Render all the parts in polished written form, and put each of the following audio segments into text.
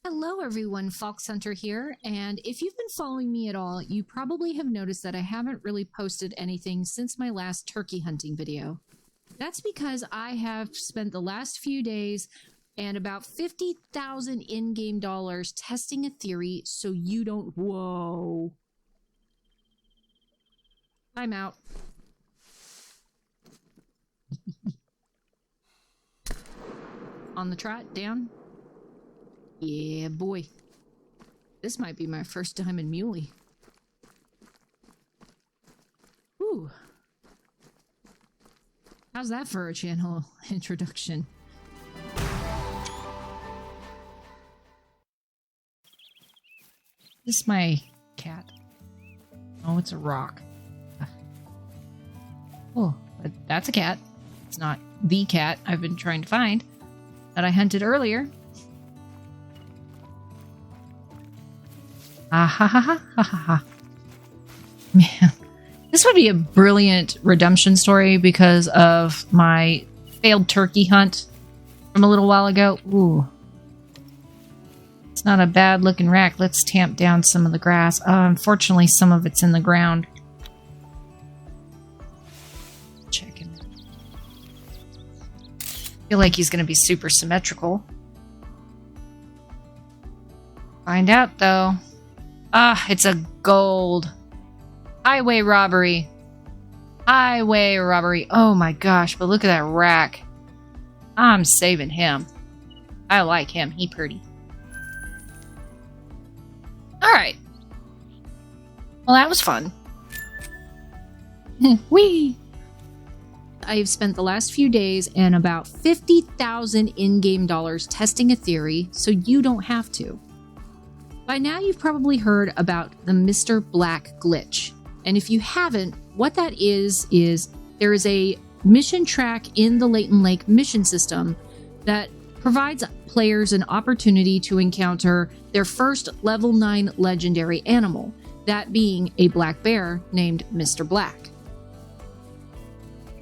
Hello everyone, Fox Hunter here, and if you've been following me at all, you probably have noticed that I haven't really posted anything since my last turkey hunting video. That's because I have spent the last few days and about 50,000 in-game dollars testing a theory so you don't— whoa. I'm out. On the trot, down. Yeah, boy. This might be my first diamond muley. Ooh. How's that for a channel introduction? This is my cat. Oh, it's a rock. Oh, but that's a cat. It's not the cat I've been trying to find that I hunted earlier. Ah ha ha ha ha ha ha. Man, this would be a brilliant redemption story because of my failed turkey hunt from a little while ago. Ooh. It's not a bad looking rack. Let's tamp down some of the grass. Unfortunately, some of it's in the ground. Checking. I feel like he's going to be super symmetrical. Find out, though. Ah, it's a gold. Highway robbery. Highway robbery. Oh my gosh, but look at that rack. I'm saving him. I like him. He pretty. Alright. Well, that was fun. Whee! I've spent the last few days and about 50,000 in-game dollars testing a theory so you don't have to. By now you've probably heard about the Mr. Black glitch. And if you haven't, what that is there is a mission track in the Layton Lake mission system that provides players an opportunity to encounter their first level 9 legendary animal, that being a black bear named Mr. Black.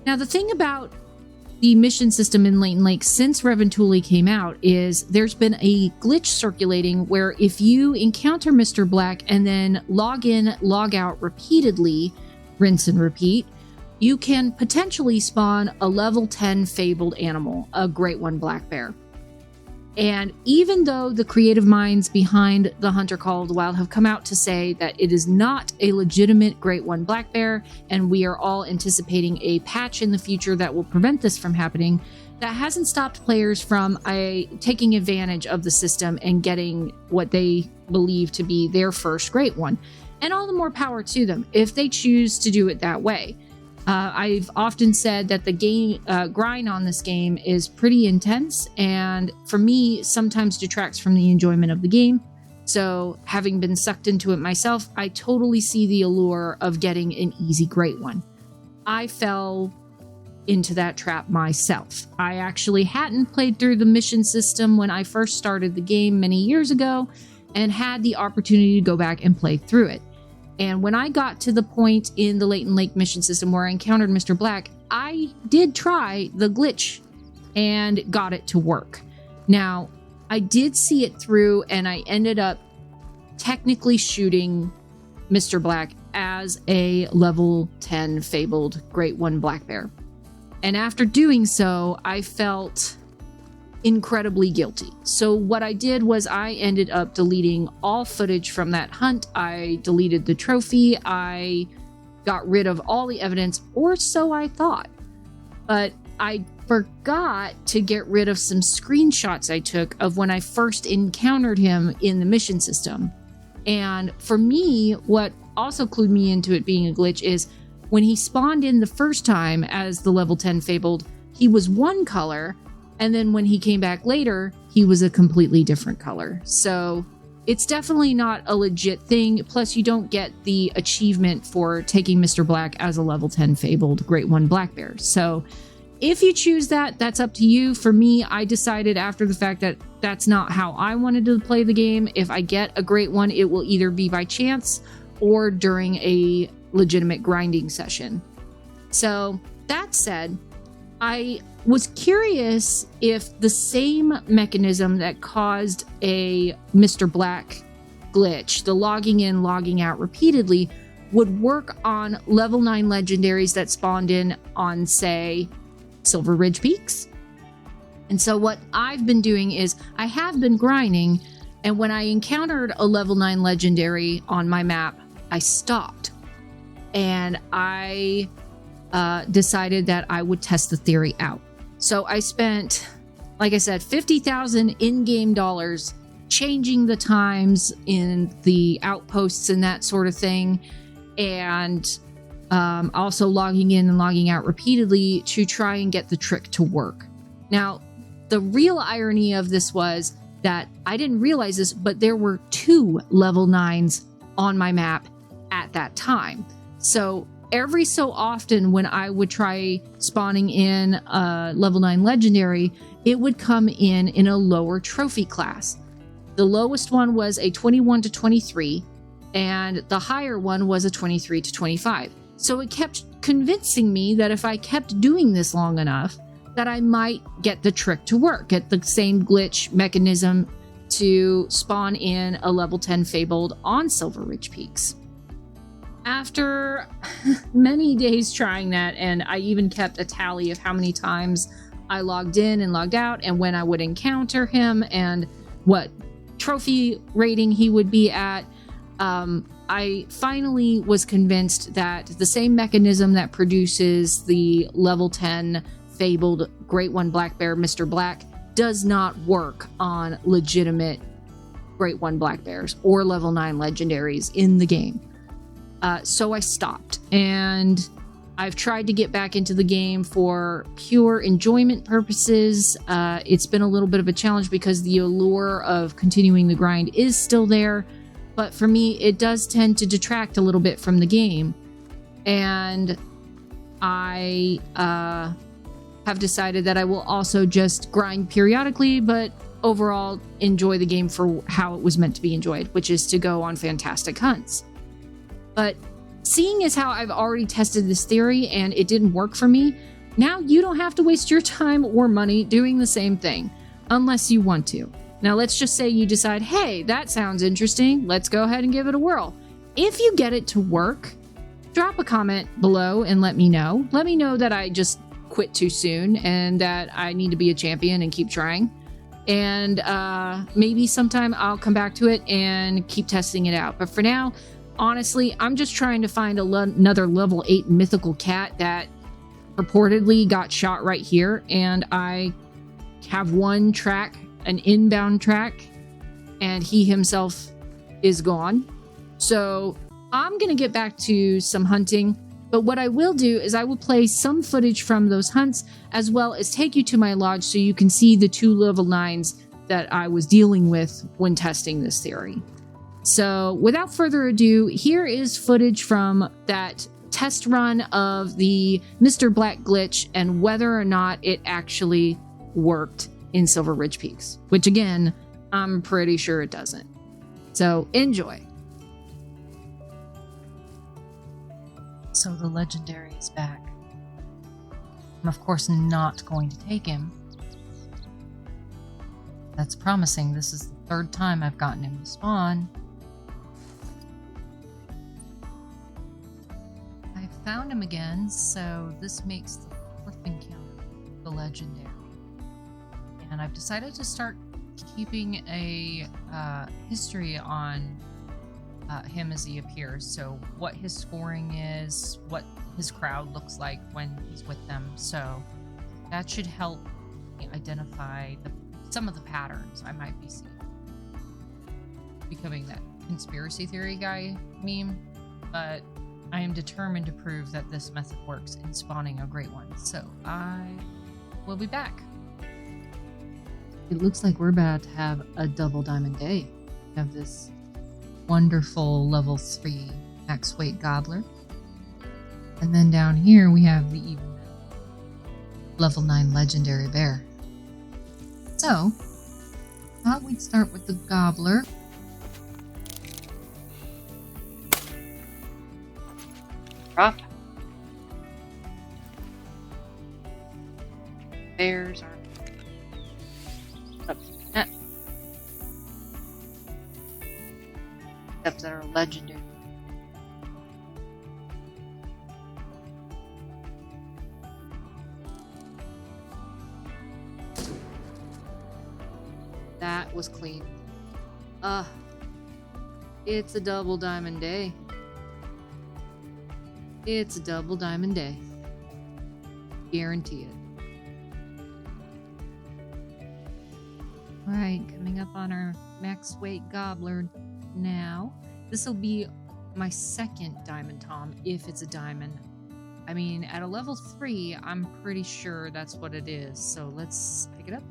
Now the thing about the mission system in Layton Lake since Reventuli came out is there's been a glitch circulating where if you encounter Mr. Black and then log in, log out repeatedly, rinse and repeat, you can potentially spawn a level 10 fabled animal, a Great One Black Bear. And even though the creative minds behind the Hunter Call of the Wild have come out to say that it is not a legitimate Great One Black Bear, and we are all anticipating a patch in the future that will prevent this from happening, that hasn't stopped players from taking advantage of the system and getting what they believe to be their first Great One. And all the more power to them if they choose to do it that way. I've often said that the game grind on this game is pretty intense, and for me, sometimes detracts from the enjoyment of the game. So, having been sucked into it myself, I totally see the allure of getting an easy Great One. I fell into that trap myself. I actually hadn't played through the mission system when I first started the game many years ago, and had the opportunity to go back and play through it. And when I got to the point in the Layton Lake mission system where I encountered Mr. Black, I did try the glitch and got it to work. Now, I did see it through and I ended up technically shooting Mr. Black as a level 10 fabled Great One Black Bear. And after doing so, I felt incredibly guilty. So what I did was I ended up deleting all footage from that hunt. I deleted the trophy. I got rid of all the evidence, or so I thought. But I forgot to get rid of some screenshots I took of when I first encountered him in the mission system. And for me, what also clued me into it being a glitch is when he spawned in the first time as the level 10 fabled, he was one color. And then when he came back later, he was a completely different color. So it's definitely not a legit thing. Plus, you don't get the achievement for taking Mr. Black as a level 10 fabled Great One Black Bear. So if you choose that, that's up to you. For me, I decided after the fact that that's not how I wanted to play the game. If I get a Great One, it will either be by chance or during a legitimate grinding session. So that said, I was curious if the same mechanism that caused a Mr. Black glitch, the logging in, logging out repeatedly, would work on level 9 legendaries that spawned in on, say, Silver Ridge Peaks. And so what I've been doing is I have been grinding, and when I encountered a level 9 legendary on my map, I stopped. And I decided that I would test the theory out. So I spent, like I said, 50,000 in-game dollars changing the times in the outposts and that sort of thing, and also logging in and logging out repeatedly to try and get the trick to work. Now, the real irony of this was that I didn't realize this, but there were 2 level 9s on my map at that time. So every so often when I would try spawning in a level 9 legendary, it would come in a lower trophy class. The lowest one was a 21 to 23, and the higher one was a 23 to 25. So it kept convincing me that if I kept doing this long enough, that I might get the trick to work, get the same glitch mechanism to spawn in a level 10 Fabled on Silver Ridge Peaks. After many days trying that, and I even kept a tally of how many times I logged in and logged out, and when I would encounter him, and what trophy rating he would be at, I finally was convinced that the same mechanism that produces the level 10 Fabled Great One Black Bear Mr. Black does not work on legitimate Great One Black Bears or level 9 legendaries in the game. So I stopped, and I've tried to get back into the game for pure enjoyment purposes. It's been a little bit of a challenge because the allure of continuing the grind is still there, but for me, it does tend to detract a little bit from the game. And I have decided that I will also just grind periodically, but overall enjoy the game for how it was meant to be enjoyed, which is to go on fantastic hunts. But seeing as how I've already tested this theory and it didn't work for me, now you don't have to waste your time or money doing the same thing, unless you want to. Now let's just say you decide, hey, that sounds interesting, let's go ahead and give it a whirl. If you get it to work, drop a comment below and let me know. Let me know that I just quit too soon and that I need to be a champion and keep trying. And maybe sometime I'll come back to it and keep testing it out. But for now, honestly, I'm just trying to find another level 8 mythical cat that purportedly got shot right here, and I have one track, an inbound track, and he himself is gone. So I'm gonna get back to some hunting, but what I will do is I will play some footage from those hunts, as well as take you to my lodge so you can see the 2 level 9s that I was dealing with when testing this theory. So without further ado, here is footage from that test run of the Mr. Black glitch and whether or not it actually worked in Silver Ridge Peaks, which again, I'm pretty sure it doesn't. So enjoy. So the legendary is back. I'm of course not going to take him. That's promising. This is the 3rd time I've gotten him to spawn. Found him again, so this makes the 4th encounter the legendary. And I've decided to start keeping a history on him as he appears. So what his scoring is, what his crowd looks like when he's with them. So that should help me identify some of the patterns I might be seeing. Becoming that conspiracy theory guy meme, but I am determined to prove that this method works in spawning a great one, so I will be back. It looks like we're about to have a double diamond day. We have this wonderful level 3 max weight gobbler. And then down here we have the even level 9 legendary bear. So, I thought we'd start with the gobbler. bears aren't up to that. Stuff that are legendary. That was clean. It's a double diamond day. It's a double diamond day. Guarantee it. Alright, coming up on our max weight gobbler now. This will be my second diamond tom, if it's a diamond. I mean, at a level 3, I'm pretty sure that's what it is. So let's pick it up.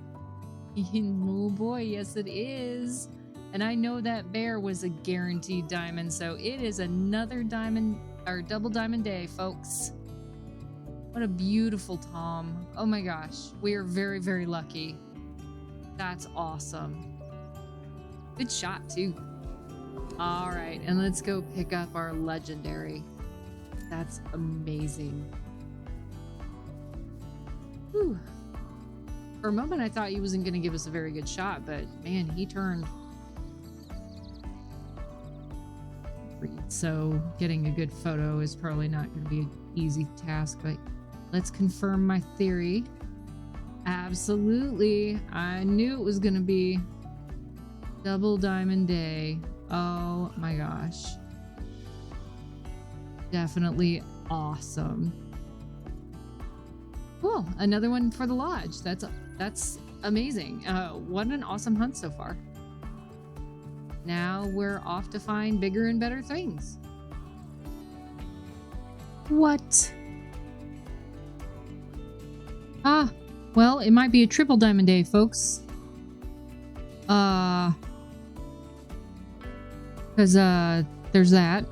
Oh boy, yes it is. And I know that bear was a guaranteed diamond, so it is another diamond, or double diamond day, folks. What a beautiful tom. Oh my gosh, we are very, very lucky. That's awesome. Good shot too. All right, and let's go pick up our legendary. That's amazing. Whew. For a moment, I thought he wasn't going to give us a very good shot, but man, he turned. So getting a good photo is probably not going to be an easy task, but let's confirm my theory. Absolutely. I knew it was going to be double diamond day. Oh my gosh. Definitely awesome. Cool. Another one for the lodge. That's amazing. What an awesome hunt so far. Now we're off to find bigger and better things. What? Ah, well, it might be a triple diamond day, folks. Because, there's that.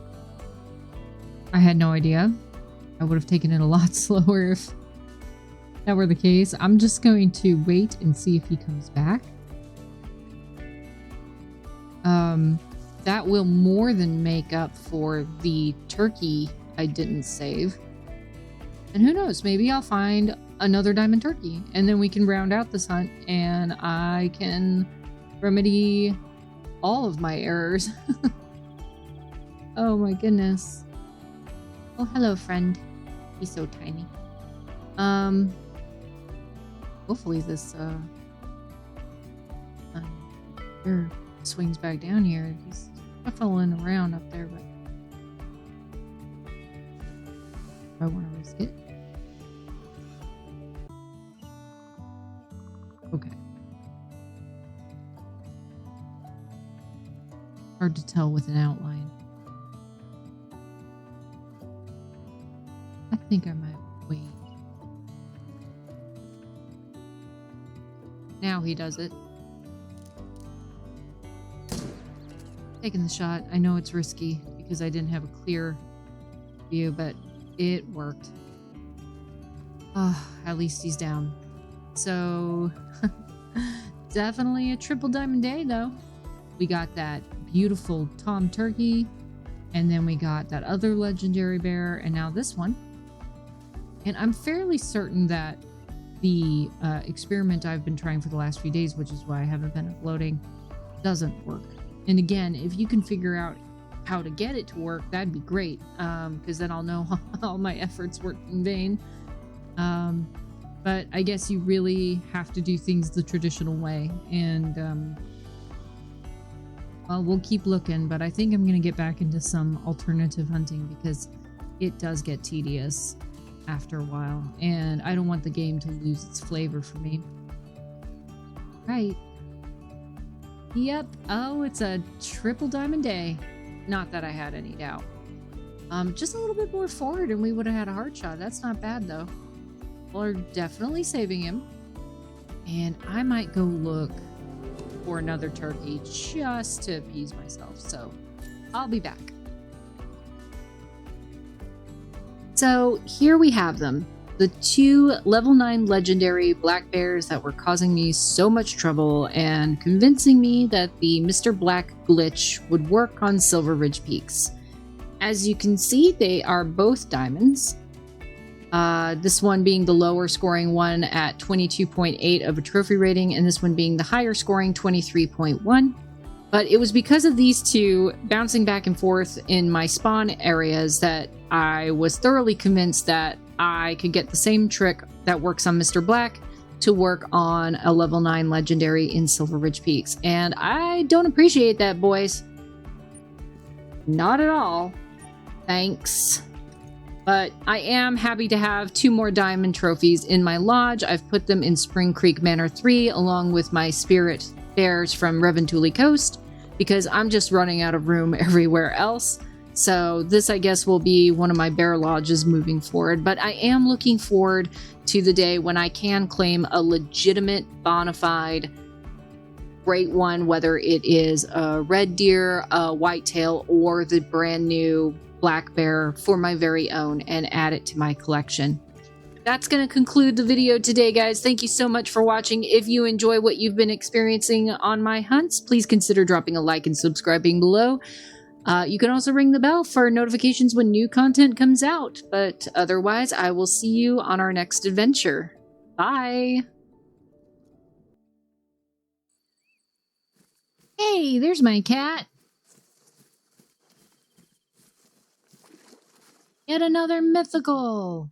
I had no idea. I would have taken it a lot slower if that were the case. I'm just going to wait and see if he comes back. That will more than make up for the turkey I didn't save. And who knows, maybe I'll find another diamond turkey and then we can round out this hunt and I can remedy all of my errors. Oh my goodness. Oh, hello, friend. He's so tiny. Hopefully this, bear swings back down here. He's shuffling around up there, but I want to risk it. Okay. Hard to tell with an outline. I think I might wait. Now he does it. Taking the shot. I know it's risky because I didn't have a clear view, but it worked. At least he's down. So definitely a triple diamond day though. We got that beautiful tom turkey, and then we got that other legendary bear, and now this one. And I'm fairly certain that the experiment I've been trying for the last few days, which is why I haven't been uploading, doesn't work. And again, if you can figure out how to get it to work, that'd be great, because then I'll know all my efforts worked in vain. But I guess you really have to do things the traditional way, and well, we'll keep looking, but I think I'm going to get back into some alternative hunting because it does get tedious after a while, and I don't want the game to lose its flavor for me. Right. Yep. Oh, it's a triple diamond day. Not that I had any doubt. Just a little bit more forward and we would have had a hard shot. That's not bad though. We're definitely saving him. And I might go look for another turkey just to appease myself. So I'll be back. So here we have them. The two level 9 legendary black bears that were causing me so much trouble and convincing me that the Mr. Black glitch would work on Silver Ridge Peaks. As you can see, they are both diamonds. This one being the lower scoring one at 22.8 of a trophy rating, and this one being the higher scoring 23.1. But it was because of these two bouncing back and forth in my spawn areas that I was thoroughly convinced that I could get the same trick that works on Mr. Black to work on a level 9 legendary in Silver Ridge Peaks. And I don't appreciate that, boys. Not at all. Thanks. But I am happy to have 2 more diamond trophies in my lodge. I've put them in Spring Creek Manor 3 along with my spirit bears from Reventuli Coast because I'm just running out of room everywhere else. So this, I guess, will be one of my bear lodges moving forward. But I am looking forward to the day when I can claim a legitimate, bona fide, great one, whether it is a red deer, a whitetail, or the brand new black bear for my very own and add it to my collection. That's going to conclude the video today, guys. Thank you so much for watching. If you enjoy what you've been experiencing on my hunts, please consider dropping a like and subscribing below. You can also ring the bell for notifications when new content comes out. But otherwise, I will see you on our next adventure. Bye! Hey, there's my cat. Yet another mythical.